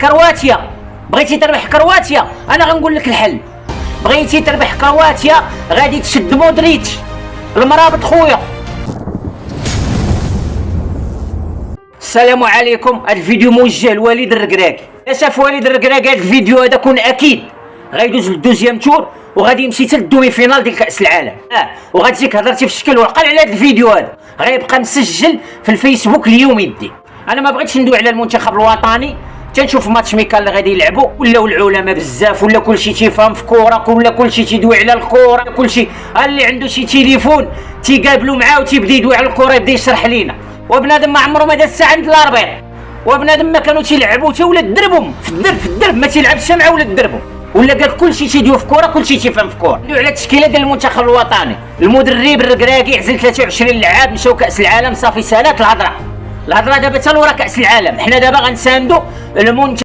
كرواتيا. بغيتي تربح كرواتيا انا غنقول لك الحل. بغيتي تربح كرواتيا غادي تشد مودريتش المرابط خويا. السلام عليكم. هذا الفيديو موجه لوليد الركراكي. شاف وليد الركراكي هذا الفيديو هذا كون اكيد غيدوز للدوزيام تور وغادي يمشي حتى للدومي فينال ديال كاس العالم. وغتجيك هضرتي في شكل وعقل على هذا الفيديو هذا غيبقى مسجل في الفيسبوك اليوم يدي. انا ما بغيتش ندوي على المنتخب الوطني، تنشوف ماتش ميكال اللي غادي يلعبوا ولاو العلماء بزاف، ولا كلشي تيفهم في كوره، ولا كلشي تيدوي على الكوره، كلشي اللي عنده شي تليفون تيقابلوا معاه وتيبدا يدوي على الكوره يبدا يشرح لينا. وبنادم ما عمره ما داز ساعه عند الاربيط، وبنادم ما كانوا تيلعبوا حتى ولاد دربهم في الدرب ما تيلعبش مع ولاد دربهم، ولا قال كلشي تيدوي في كوره كلشي تيفهم في كوره. ندوي على التشكيله ديال المنتخب الوطني. المدرب الركراكي عزل 23 لعاب مشاو كاس العالم صافي سالات الهضره دابا حتى لورا كاس العالم. حنا دابا غنساندو المنتخب